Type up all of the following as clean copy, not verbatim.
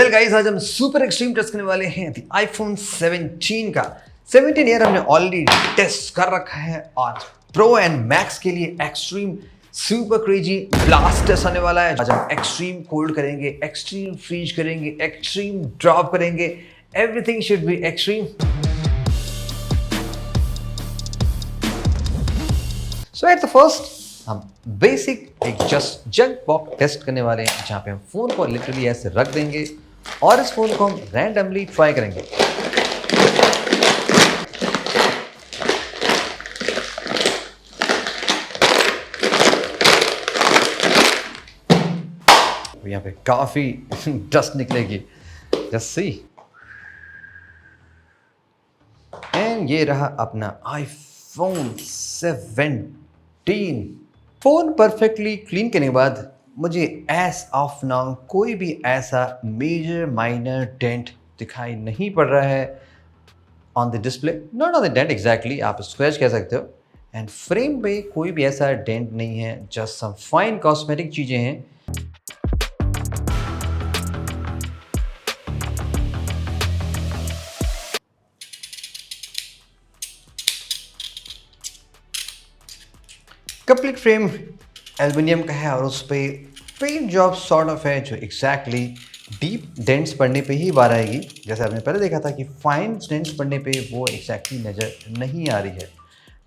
Well guys, आज हम super extreme test करने वाले हैं आईफोन 17 का। 17 ईयर हमने ऑलरेडी टेस्ट कर रखा है और प्रो एंड मैक्स के लिए extreme super crazy blast test आने वाला है। आज हम एक्सट्रीम कोल्ड करेंगे, एक्सट्रीम फ्रीज करेंगे, एक्सट्रीम ड्रॉप करेंगे, everything should be extreme. So at the first हम बेसिक एक जस्ट जंक बॉक्स टेस्ट करने वाले हैं, जहां पे हम फोन को लिटरली ऐसे रख देंगे और इस फोन को हम रैंडमली ट्राई करेंगे। यहाँ पे काफी डस्ट निकलेगी, जस्ट सी। एंड ये रहा अपना आईफोन 17। फोन परफेक्टली क्लीन करने के बाद मुझे एज ऑफ नाउ कोई भी ऐसा मेजर माइनर डेंट दिखाई नहीं पड़ रहा है on the display. Not on the dent exactly, आप स्क्रैच कह सकते हो। एंड फ्रेम पे कोई भी ऐसा डेंट नहीं है, जस्ट सम फाइन कॉस्मेटिक चीजें हैं। कंप्लीट फ्रेम एल्युमिनियम का है और उस पर पेंट जॉब सॉर्ट ऑफ है, जो एग्जैक्टली डीप डेंट्स पड़ने पे ही बाहर आएगी। जैसे आपने पहले देखा था कि फाइन डेंट्स पड़ने पे वो एग्जैक्टली नज़र नहीं आ रही है।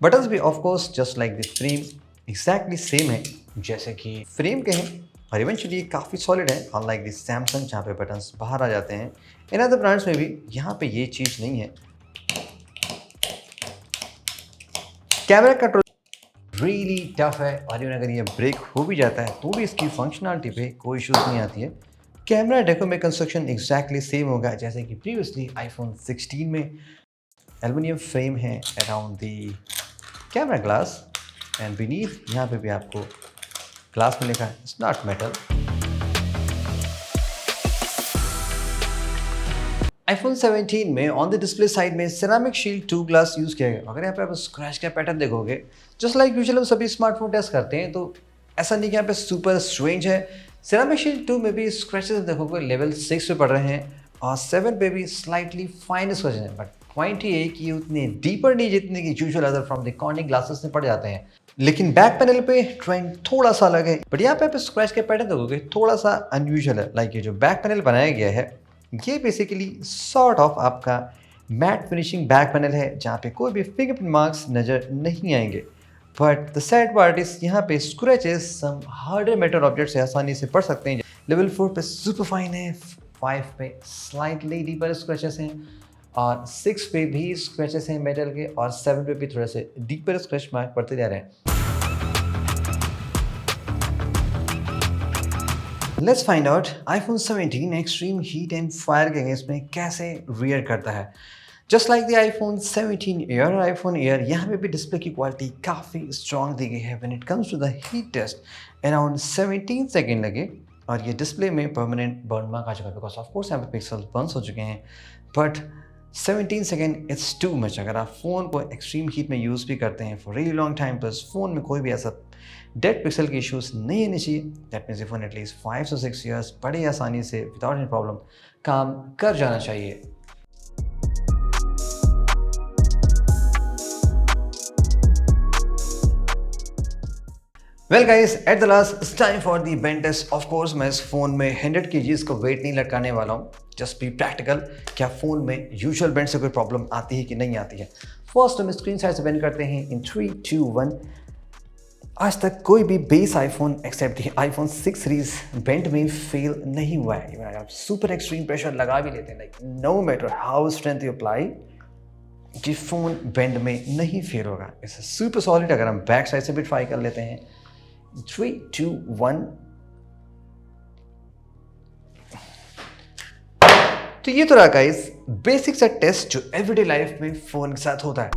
बटन्स भी of course just like the frame exactly same है जैसे कि फ्रेम के हैं, और इवेंचुअली काफ़ी सॉलिड है, अनलाइक द सैमसंग जहाँ पे बटन्स बाहर आ जाते हैं। इन अदर ब्रांड्स में भी यहाँ पे ये चीज़ नहीं है। कैमरा कंट्रोल रियली टफ है, और अगर ये ब्रेक हो भी जाता है तो भी इसकी फंक्शनलिटी पे कोई इश्यूज नहीं आती है। कैमरा डेको में कंस्ट्रक्शन एग्जैक्टली सेम होगा जैसे कि प्रीवियसली आईफोन 16 में। एल्युमिनियम फ्रेम है around the camera glass, and beneath यहाँ पे भी आपको ग्लास में लिखा है इट्स नॉट मेटल। आईफोन 17 में ऑन द डिस्प्ले साइड में सिरेमिक शील्ड 2 ग्लास यूज़ किया गया। अगर यहाँ पे आप स्क्रैच का पैटर्न देखोगे, जस्ट लाइक यूजुअली हम सभी स्मार्टफोन टेस्ट करते हैं, तो ऐसा नहीं कि यहाँ पे सुपर स्ट्रेंज है। सिरेमिक शील्ड 2 में भी स्क्रैचेस देखोगे लेवल 6 पे पड़ रहे हैं, और 7 पे भी स्लाइटली फाइन स्क्रैचेस हैं। बट पॉइंट ये है कि उतने डीपर नहीं जितने कि usual other from the cornering glasses में पड़ जाते हैं। लेकिन बैक पैनल पे ट्रेंड थोड़ा सा अलग है, बट यहाँ पे आप स्क्रैच का पैटर्न देखोगे थोड़ा सा अनयूजुअल है। लाइक ये जो बैक पैनल बनाया गया है, ये बेसिकली सॉर्ट ऑफ आपका मैट फिनिशिंग बैक पैनल है, जहाँ पे कोई भी फिंगरप्रिंट मार्क्स नज़र नहीं आएंगे। But the sad part is यहाँ पे स्क्रैचेस सम हार्डर मेटल ऑब्जेक्ट से आसानी से पड़ सकते हैं। लेवल 4 पे सुपर फाइन है, 5 पे स्लाइटली डीपर स्क्रैचेस हैं, और 6 पे भी स्क्रैचेस हैं मेटल के, और 7 पे भी थोड़े से डीपर स्क्रैच मार्क पड़ते जा रहे हैं। Let's find out iPhone 17 extreme heat and fire के अगेंस्ट में कैसे रिएक्ट करता है। Just like the iPhone 17 air और आईफोन एयर, यहाँ पे भी डिस्प्ले की क्वालिटी काफ़ी स्ट्रॉन्ग दी गई है। When it comes to the heat test around 17 second लगे, और ये डिस्प्ले में परमानेंट बर्न मार्क आ चुका है, बिकॉज ऑफ कोर्स यहाँ पे पिक्सल बर्न्स हो चुके हैं। But 17 second it's too much. अगर आप फ़ोन को एक्सट्रीम हीट में यूज़ भी करते हैं for really long time, plus phone में कोई भी ऐसा डेड पिक्सल के इश्यूज नहीं आने चाहिए, that means phone at least 5 to 6 years बड़े आसानी से विदाउट एनी प्रॉब्लम काम कर जाना चाहिए। Well guys, at the last it's time for the bench test. Of course मैं इस फोन में 100 kgs का वेट नहीं लटकाने वाला हूँ, जस्ट बी प्रैक्टिकल। क्या फ़ोन में यूजुअल बेंच से कोई प्रॉब्लम आती है कि नहीं आती है। फर्स्ट हम स्क्रीन साइड से बेंड करते हैं इन 3, 2, 1। आज तक कोई भी base iPhone except iPhone 6 series bent में फेल नहीं हुआ है। इवन आप सुपर एक्सट्रीम प्रेशर लगा भी लेते हैं, like no matter how strength you apply, ये फ़ोन बेंड में नहीं फेल होगा। It's super solid. अगर हम बैक साइड से भी ट्राई कर लेते हैं, 3, 2, 1। तो ये तो रहा गाइस बेसिक सा टेस्ट जो एवरीडे लाइफ में फ़ोन के साथ होता है।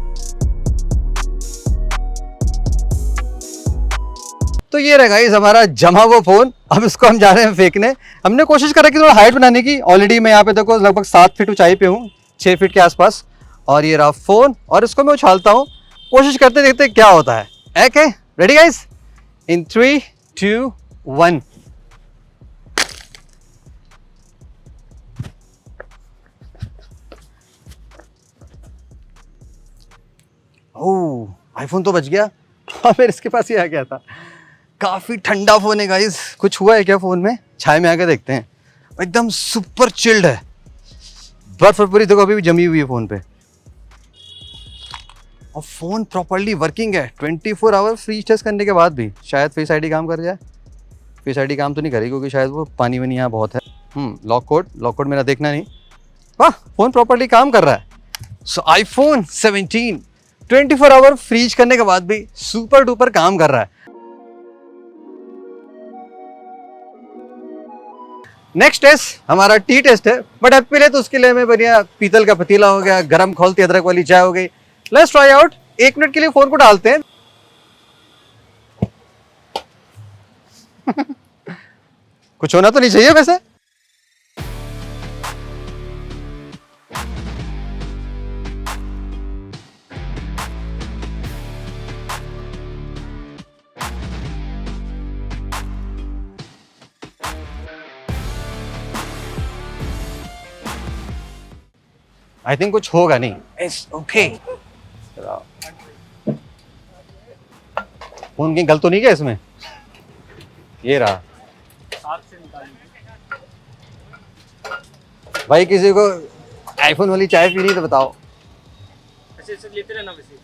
तो ये रहा गाइस हमारा जमा हुआ फोन। अब इसको हम जा रहे हैं फेंकने। हमने कोशिश करा कि थोड़ा हाइट बनाने की। ऑलरेडी मैं यहाँ पे देखो लगभग 7 फीट ऊंचाई पे हूँ, 6 फीट के आसपास। और ये रहा फोन, और इसको मैं उछालता हूँ, कोशिश करते देखते क्या होता है। Okay, ready guys? In 3, 2, 1। Oh, iPhone तो बच गया। हाँ, फिर इसके पास ही आ गया था। काफ़ी ठंडा फ़ोन है गाइस। कुछ हुआ है क्या फ़ोन में? छाया में आकर देखते हैं। एकदम सुपर चिल्ड है। बर्फ पूरी देखो अभी भी जमी हुई है फ़ोन पे। और फ़ोन प्रॉपर्ली वर्किंग है 24 आवर फ्री टेस्ट करने के बाद भी। शायद फेस आईडी काम कर जाए। फेस आईडी काम तो नहीं करेगी क्योंकि शायद वो पानी वानी यहाँ बहुत है। लॉक कोड मेरा देखना नहीं। वाह, फ़ोन प्रॉपर्ली काम कर रहा है। सो आईफोन 17 24 आवर फ्रीज करने के बाद भी सुपर डुपर काम कर रहा है। नेक्स्ट टेस्ट हमारा टी टेस्ट है, बट अब पहले तो उसके लिए हमें बढ़िया पीतल का पतीला हो गया, गरम खौलती अदरक वाली चाय हो गई। Let's try out. 1 मिनट के लिए फोन को डालते हैं। कुछ होना तो नहीं चाहिए वैसे। आई थिंक कुछ होगा नहीं। It's okay. फोन कहीं गलत तो नहीं गया इसमें? ये रहा। भाई किसी को आईफोन वाली चाय पीनी तो बताओ। ऐसे लेते रहना वैसे,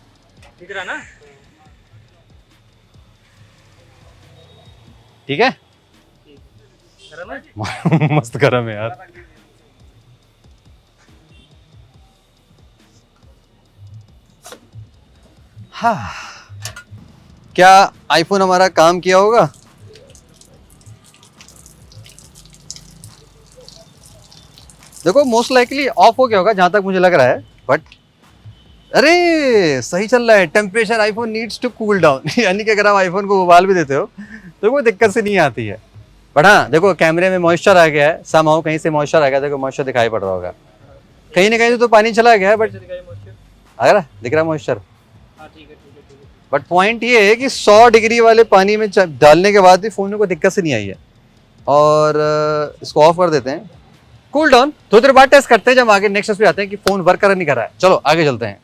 ठीक रहा ना? ठीक है। गरम है? मस्त गरम है यार। हाँ, क्या आईफोन हमारा काम किया होगा? देखो मोस्ट लाइकली ऑफ हो गया होगा जहां तक मुझे लग रहा है, बट अरे सही चल रहा है। Temperature iPhone needs to cool down. यानी कि अगर आप आईफोन को उबाल भी देते हो तो कोई दिक्कत से नहीं आती है। बट हाँ देखो, कैमरे में मॉइस्चर आ गया है, समहाउ कहीं से मॉइस्चर आ गया। देखो मॉइस्चर दिखाई पड़ रहा होगा, कहीं ना कहीं तो पानी चला गया है, बट अगर दिख रहा मॉइस्चर। बट पॉइंट ये है कि 100 डिग्री वाले पानी में डालने के बाद भी फोन में कोई दिक्कत से नहीं आई है। और इसको ऑफ कर देते हैं, कूल डाउन। थोड़ी देर बाद टेस्ट करते हैं जब आगे नेक्स्ट पे आते हैं कि फोन वर्क कर नहीं कर रहा है। चलो आगे चलते हैं।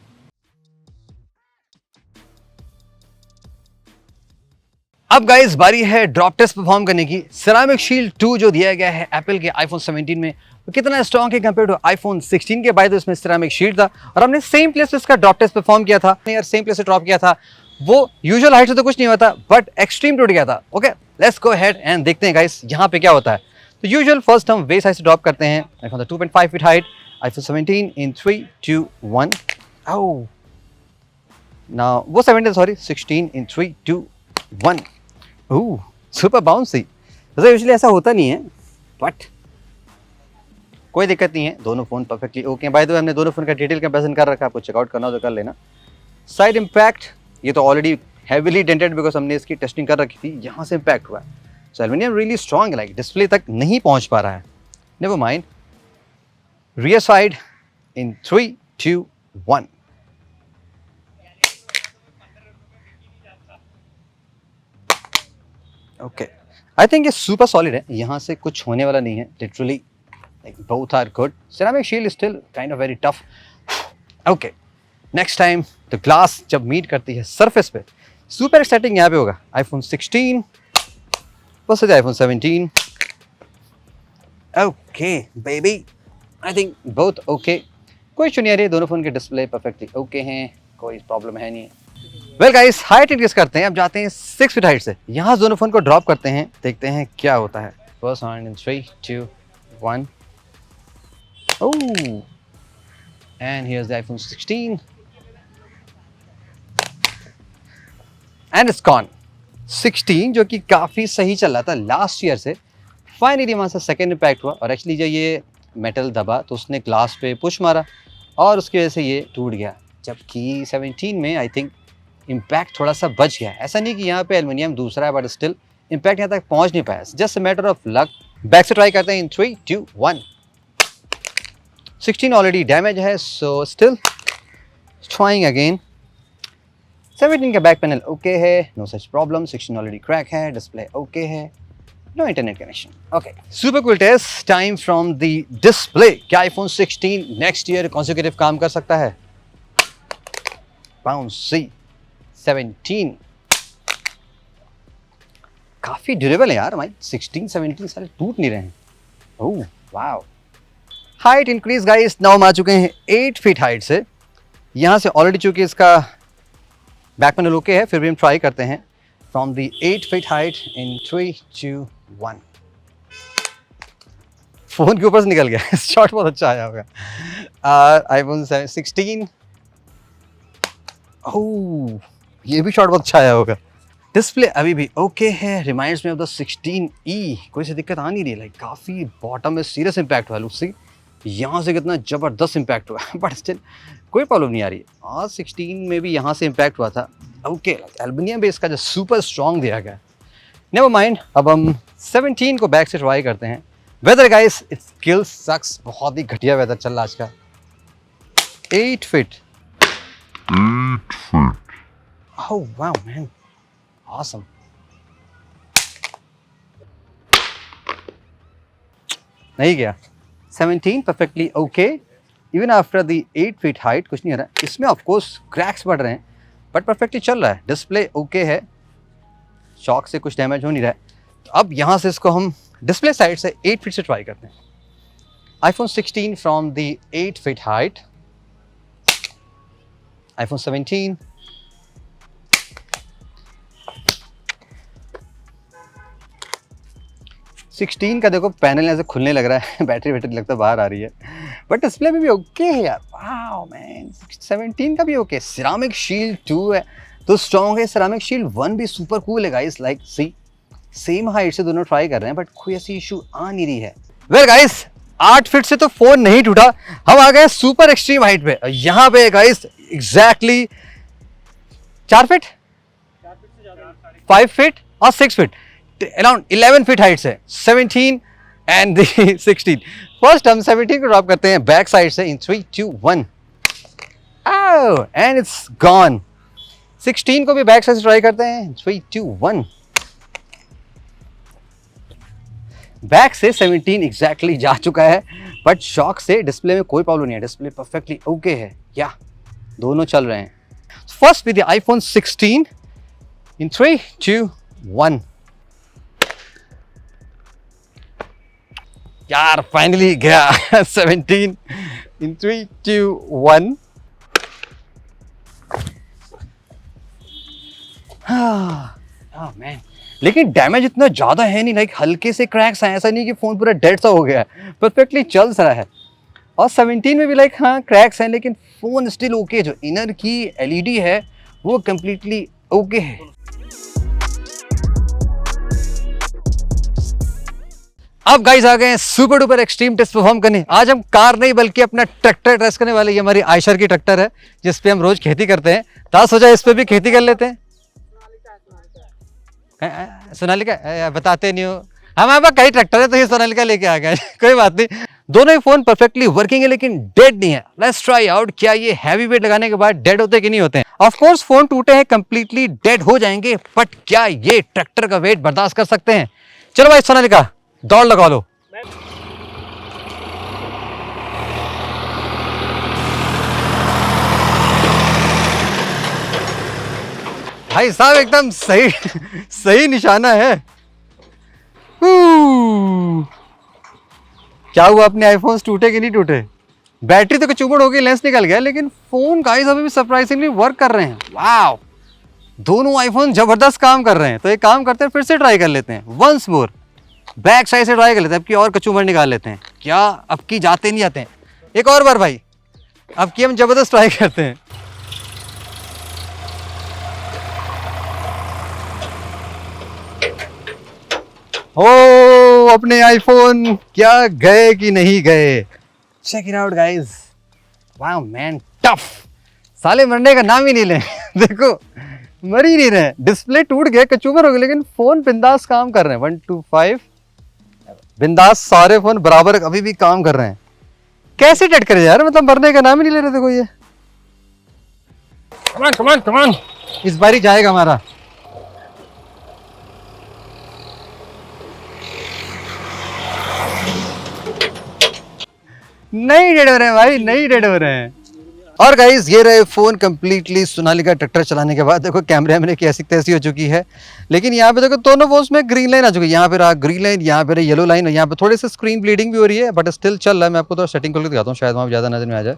अब गाइस बारी है ड्रॉप टेस्ट परफॉर्म करने की। सेरामिक शील्ड 2 जो दिया गया है एप्पल के आईफोन 17 में, तो कितना स्ट्रॉन्ग है कंपेयर टू आईफोन 16 के। बाय द वे इसमें सेरामिक शील्ड था और हमने सेम प्लेस पे इसका ड्रॉप टेस्ट परफॉर्म किया था यार। सेम प्लेस से ड्रॉप किया था। वो यूजुअल हाइट से तो कुछ नहीं होता, बट एक्सट्रीम टूट गया था। Okay, let's go ahead and देखते हैं गाइस यहाँ पे क्या होता है। तो यूजुअल फर्स्ट हम वेस्ट हाइट से ड्रॉप करते हैं। आईफोन 2.5 फीट हाइट, आईफोन 17 इन 3 2 1। ओह नाउ वो 17 सॉरी 16 इन 3 2 1। ओह सुपर बाउंसी। वैसे यूजुअली ऐसा होता नहीं है, बट कोई दिक्कत नहीं है। दोनों फोन परफेक्टली ओके हैं। बाय द वे हमने दोनों फोन का डिटेल कंपैरिजन कर रखा है, आपको चेकआउट करना हो तो कर लेना। साइड इम्पैक्ट ये तो ऑलरेडी हैवीली डेंटेड बिकॉज हमने इसकी टेस्टिंग कर रखी थी। यहाँ से इम्पैक्ट हुआ है। So aluminium really strong, like display तक नहीं पहुंच पा रहा है। Never mind. Rear side in 3 2 1। Okay, I think ये सुपर सॉलिड है, यहाँ से कुछ होने वाला नहीं है। Literally like both are good. Ceramic shield is still kind of very tough. Okay, next time तो ग्लास जब मीट करती है सरफेस पे, सुपर एक्साइटिंग यहाँ पे होगा। IPhone 16 versus iPhone 17। Okay baby, I think both okay. कोई इशू नहीं आ रही है, दोनों फोन के डिस्प्ले परफेक्टली ओके हैं, कोई प्रॉब्लम है नहीं। वेल गाइस, हाइट इंक्रीज करते हैं। अब जाते हैं 6 फीट हाइट से। यहाँ दोनों फोन को ड्रॉप करते हैं, देखते हैं क्या होता है। First hand in 3 2 1। Oh and here's the iPhone 16 and it's gone. 16 जो कि काफ़ी सही चल रहा था लास्ट ईयर से, फाइनली वहाँ से सेकेंड इम्पैक्ट हुआ। और एक्चुअली जब ये मेटल दबा तो उसने ग्लास पे पुश मारा और उसकी वजह से ये टूट गया। जबकि 17 में आई थिंक इम्पैक्ट थोड़ा सा बच गया। ऐसा नहीं कि यहाँ पे एल्युमिनियम दूसरा है, बट स्टिल इम्पैक्ट यहाँ तक पहुँच नहीं पाया। Just a matter of luck. Back से ट्राई करते हैं इन 3 2 1। 16 ऑलरेडी डैमेज है, सो स्टिल ट्राइंग अगेन। 17 का बैक पैनल ओके है, no such problem. 16 already crack है, डिस्प्ले ओके है, no internet connection. Okay, super cool test time from the display. क्या iPhone 16 next year consecutive काम कर सकता है? बाउंसी 17। काफी ड्यूरेबल है यार भाई, 16 17 सारे टूट नहीं रहे हैं। Oh wow. Height increase guys, now हम आ चुके हैं 8 फीट हाइट से। यहाँ से ऑलरेडी चूंकि इसका बैक पैनल ओके है, फिर भी हम ट्राई करते हैं from the 8 feet height in 3 2 1। Phone के ऊपर से निकल गया। शॉट बहुत अच्छा आया होगा। आईफोन 16। ओह ये भी शॉट बहुत अच्छा आया होगा। डिस्प्ले अभी भी ओके है, reminds me of the 16E। कोई सी दिक्कत आ नहीं रही, लाइक काफ़ी बॉटम में सीरियस इम्पैक्ट हुआ उससे, यहाँ से कितना ज़बरदस्त इम्पैक्ट हुआ बट स्टिल कोई प्रॉब्लम नहीं आ रही है। और 16 में भी यहाँ से इम्पैक्ट हुआ था। ओके एल्युमिनियम बेस का जो सुपर स्ट्रॉन्ग दिया गया, नेवर माइंड। अब हम 17 को बैक से ट्राई करते हैं। वेदर गाइस इट्स स्किल सक्स, बहुत ही घटिया वेदर चल रहा आज का। 8 feet. Oh wow man, awesome. नहीं गया। 17 perfectly okay even after the 8 feet height, कुछ नहीं हो रहा है इसमें। ऑफ कोर्स क्रैक्स बढ़ रहे हैं बट परफेक्टली चल रहा है। डिस्प्ले ओके है, शॉक से कुछ डैमेज हो नहीं रहा है। तो अब यहाँ से इसको हम डिस्प्ले साइड से 8 फीट से ट्राई करते हैं। IPhone 16 from the 8 feet height, iPhone 17। Sixteen का देखो पैनल ऐसे खुलने लग रहा है, बैटरी लगता है बाहर आ रही है, बट डिस्प्ले में भी ओके है यार। वाओ मैन, 17 का भी ओके। सिरामिक शील्ड 2 है तो स्ट्रॉन्ग है, सिरामिक शील्ड 1 भी सुपर कूल है गाइस। लाइक सी सेम हाइट से दोनों ट्राई कर रहे हैं बट कोई ऐसी इशू आ नहीं रही है। वेल गाइस 8 फीट से तो फोन नहीं टूटा, हम आ गए सुपर एक्सट्रीम हाइट पे। यहाँ पे गाइस एग्जैक्टली 4 फीट, 5 फीट और 6 फीट, अराउंड 11 फीट हाइट से 17 एंड 16। फर्स्ट हम 17 को ड्रॉप करते हैं बैक साइड से इन 3 2 1 एंड इट्स गॉन। 16 को भी बैक साइड से ट्राई करते हैं 3 2 1। बैक से 17 एग्जैक्टली जा चुका है बट शॉक से डिस्प्ले में कोई प्रॉब्लम नहीं है, डिस्प्ले परफेक्टली ओके है। या दोनों चल रहे हैं। फर्स्ट विद द आईफोन 16 इन 3 2 1। यार फाइनली गया 17 इन 3 2 1। मैन लेकिन डैमेज इतना ज्यादा है नहीं, लाइक हल्के से क्रैक्स हैं, ऐसा नहीं कि फोन पूरा डेड सा हो गया है, परफेक्टली चल रहा है। और 17 में भी लाइक हाँ क्रैक्स हैं लेकिन फोन स्टिल ओके। जो इनर की एलईडी है वो कंप्लीटली ओके है। अब गाइस आ गए हैं super duper extreme test perform करने। आज हम कार नहीं बल्कि अपना ट्रैक्टर टेस्ट करने वाले। ये हमारी आयशर की ट्रैक्टर है जिस पे हम रोज खेती करते हैं, तो सोचा इस पे भी खेती कर लेते हैं। सोनालिका बताते नहीं हो, हमारे पास कई ट्रैक्टर है तो ये सोनालिका लेके आ गए। कोई बात नहीं, दोनों ही फोन परफेक्टली वर्किंग है लेकिन डेड नहीं है। लेट्स ट्राई आउट, क्या ये हैवी वेट लगाने के बाद डेड होते कि नहीं होते हैं। ऑफ कोर्स फोन टूटे हैं कंप्लीटली डेड हो जाएंगे, बट क्या ये ट्रैक्टर का वेट बर्दाश्त कर सकते हैं? चलो भाई सोनालिका दौड़ लगा लो। भाई साहब एकदम सही सही निशाना है। क्या हुआ, अपने आईफोन्स टूटे कि नहीं टूटे? बैटरी तो कचूबड़ हो गई, लेंस निकल गया, लेकिन फोन गाइस अभी भी सरप्राइजिंगली वर्क कर रहे हैं। वाओ, दोनों आईफोन जबरदस्त काम कर रहे हैं। तो एक काम करते हैं, फिर से ट्राई कर लेते हैं वंस मोर। बैक साइड से ट्राई कर लेते हैं, अब की और कचूमर निकाल लेते हैं। क्या अब की जाते नहीं जाते हैं? एक और बार भाई, अब की हम जबरदस्त ट्राई करते हैं। ओ अपने आईफोन क्या गए कि नहीं गए? Check it out guys. Wow man, tough. साले मरने का नाम ही नहीं ले। देखो मर ही नहीं रहे। डिस्प्ले टूट गया, कचूमर हो गया, लेकिन फोन बिंदास काम कर रहे हैं। 1 2 5 बिंदास, सारे फोन बराबर अभी भी काम कर रहे हैं। कैसे डेड करे यार, मतलब मरने का नाम ही नहीं ले रहे। देखो ये कमान कमान कमान, इस बार ही जाएगा हमारा। नहीं डेड हो रहे हैं भाई, नहीं डेड हो रहे हैं। और गाइज ये रहे फ़ोन कम्प्लीटली सोनालिका ट्रैक्टर चलाने के बाद। देखो कैमरे में कैसी तैसी हो चुकी है, लेकिन यहाँ पे देखो दोनों फोन्स में ग्रीन लाइन आ चुकी है। यहाँ पे रहा ग्रीन लाइन, यहाँ पे रही येलो लाइन, और यहाँ पे थोड़ी सी स्क्रीन ब्लीडिंग भी हो रही है, बट स्टिल चल रहा है। मैं आपको तो सेटिंग करके दिखाता हूँ, शायद वहाँ ज़्यादा नजर में आ जाए।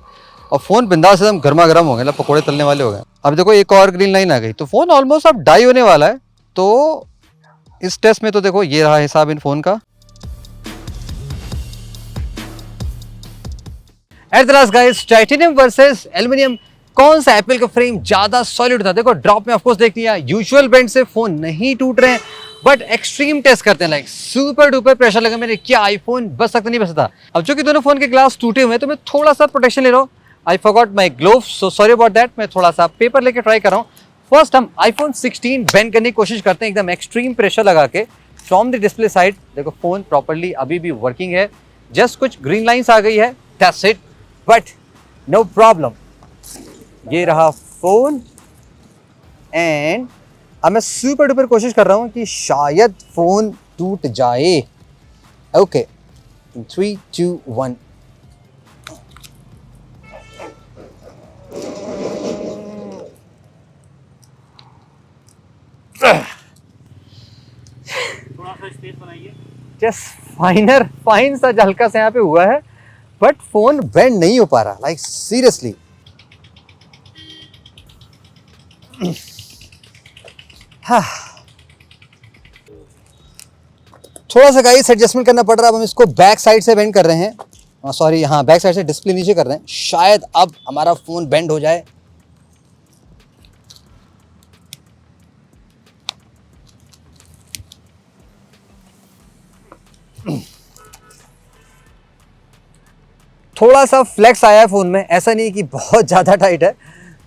और फ़ोन बिंदास एकदम गर्मा गर्म हो गया, मतलब पकौड़े तलने वाले हो गए। अब देखो एक और ग्रीन लाइन आ गई, तो फ़ोन ऑलमोस्ट अब डाई होने वाला है। तो इस टेस्ट में तो देखो ये रहा हिसाब इन फ़ोन का। Eight the last guys, titanium versus aluminium, कौन सा एप्पल का फ्रेम ज्यादा सॉलिड था? देखो ड्रॉप में ऑफकोर्स देख लिया, यूजुअल बेंड से फोन नहीं टूट रहे हैं, बट एक्सट्रीम टेस्ट करते हैं, लाइक सुपर डुपर प्रेशर लगा मेरे, क्या आईफोन बच सकता नहीं बच सकता? अब जो कि दोनों फोन के ग्लास टूटे हुए हैं, तो मैं थोड़ा सा प्रोटेक्शन ले रहा हूँ। I forgot my gloves, so sorry about that. मैं थोड़ा सा पेपर लेके ट्राई कर रहा हूँ। फर्स्ट हम आईफोन 16 बेंड करने की कोशिश करते हैं, एकदम एक्सट्रीम प्रेशर लगा के फ्रॉम द डिस्प्ले साइड। देखो फोन प्रॉपरली अभी भी वर्किंग है, जस्ट कुछ ग्रीन लाइन्स आ गई है, that's it, but no problem. ये रहा फोन, एंड अब मैं सुपर डुपर कोशिश कर रहा हूँ कि शायद फोन टूट जाए। ओके, 3, 2, 1। थोड़ा सा स्पेस बनाइए। जस्ट फाइन सा हल्का सा यहाँ पे हुआ है, बट फोन बेंड नहीं हो पा रहा, लाइक सीरियसली। हाँ, थोड़ा सा गाइस एडजस्टमेंट करना पड़ रहा है। अब हम इसको बैक साइड से बेंड कर रहे हैं, सॉरी हाँ बैक साइड से डिस्प्ले नीचे कर रहे हैं, शायद अब हमारा फोन बेंड हो जाए। थोड़ा सा फ्लेक्स आया है फोन में, ऐसा नहीं कि बहुत ज्यादा टाइट है,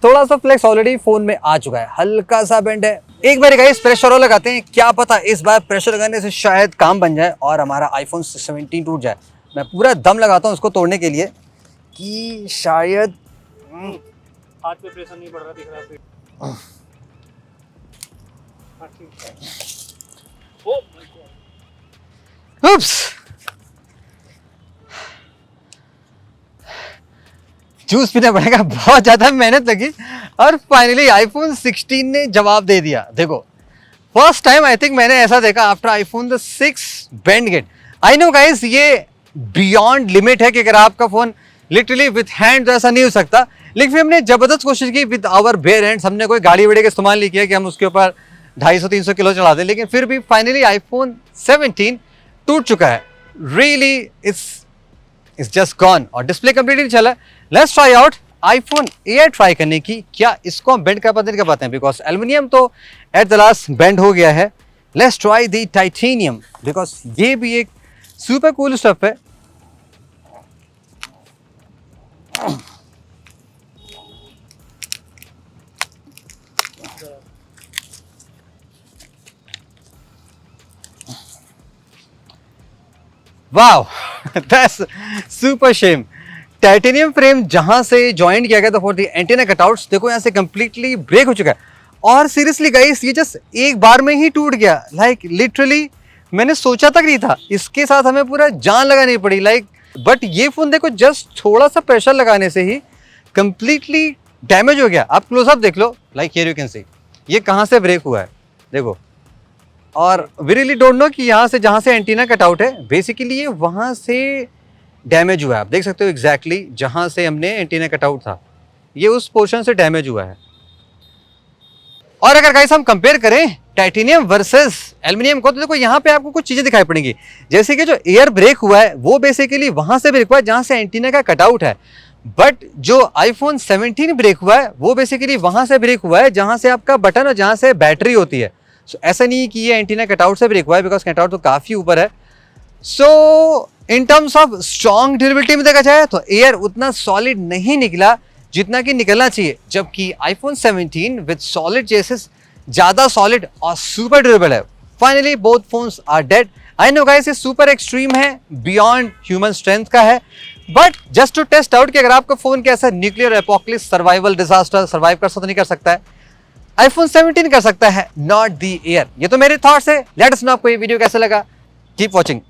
थोड़ा सा फ्लेक्स ऑलरेडी फोन में आ चुका है, हल्का सा बेंड है। एक बार गाइस प्रेशर और लगाते हैं, क्या पता इस बार प्रेशर लगाने से शायद काम बन जाए और हमारा आईफोन 17 टूट जाए। मैं पूरा दम लगाता हूँ उसको तोड़ने के लिए कि शायद हाथ पे प्रेशर नहीं पड़ रहा, दिख रहा है। हाँ, ठीक है। Oh my God, oops, juice पीना पड़ेगा, बहुत ज्यादा मेहनत लगी और फाइनली आईफोन 16 ने जवाब दे दिया। देखो फर्स्ट टाइम आई थिंक मैंने ऐसा देखा after iPhone the 6 bend gate. I know guys ये बियॉन्ड लिमिट है कि अगर आपका फोन लिटरली विथ हैंड तो ऐसा नहीं हो सकता, लेकिन फिर हमने जबरदस्त कोशिश की विद आवर बेयर हैंड्स। हमने कोई गाड़ी वाड़ी का इस्तेमाल नहीं किया कि हम उसके ऊपर 250-300 किलो चला दें, लेकिन फिर भी फाइनली आईफोन 17 टूट चुका है। रियली इट्स जस्ट गॉन, और डिस्प्ले कंप्लीटली चला। Let's try out iPhone air try करने की, क्या इसको हम बेंड कर पाते नहीं कर पाते हैं, बिकॉज एल्युमिनियम तो एट द लास्ट बेंड हो गया है। Let's try the titanium, because ये भी एक सुपर कूल स्टफ है। Wow, that's super shame. Titanium frame जहां से ज्वाइन किया गया था फॉर द एंटीना कटआउट्स, देखो यहाँ से कंप्लीटली ब्रेक हो चुका है। और सीरियसली गाइस ये जस्ट एक बार में ही टूट गया, लाइक लिटरली मैंने सोचा तक नहीं था, इसके साथ हमें पूरा जान लगानी पड़ी, लाइक बट ये फोन देखो जस्ट थोड़ा सा प्रेशर लगाने से ही कंप्लीटली डैमेज हो गया। आप क्लोजअप देख लो, like here you can see ये कहाँ से ब्रेक हुआ है, देखो। और वी रियली डोंट नो कि यहाँ से जहाँ से एंटीना कटआउट है बेसिकली ये वहाँ से डैमेज हुआ है। आप देख सकते हो एग्जैक्टली जहाँ से हमने एंटीना कटआउट था, ये उस पोर्शन से डैमेज हुआ है। और अगर गाइस हम कंपेयर करें टाइटेनियम वर्सेस एल्युमिनियम को, तो देखो यहाँ पे आपको कुछ चीजें दिखाई पड़ेंगी, जैसे कि जो एयर ब्रेक हुआ है वो बेसिकली वहां से ब्रेक हुआ है जहां से एंटीना का कटआउट है, बट जो आईफोन 17 ब्रेक हुआ है वो बेसिकली वहां से ब्रेक हुआ है जहां से आपका बटन और जहां से बैटरी होती है। सो ऐसा नहीं कि ये एंटीना कटआउट से ब्रेक हुआ है, बिकॉज कटआउट तो काफी ऊपर है। So in terms of strong durability में देखा जाए तो एयर उतना सॉलिड नहीं निकला जितना कि निकलना चाहिए, जबकि आईफोन 17 विद सॉलिड चेसिस ज्यादा सॉलिड और सुपर ड्यूरेबल है। Finally both phones are dead. I know guys ये सुपर एक्सट्रीम है, बियॉन्ड ह्यूमन स्ट्रेंथ का है, but just to test out कि अगर आपका फोन कैसा nuclear apocalypse survival disaster survive कर सकता तो नहीं कर सकता है, आईफोन 17 कर सकता है, नॉट द एयर। ये तो मेरे थॉट्स है। लेट अस नो आपको ये वीडियो कैसा लगा। Keep watching.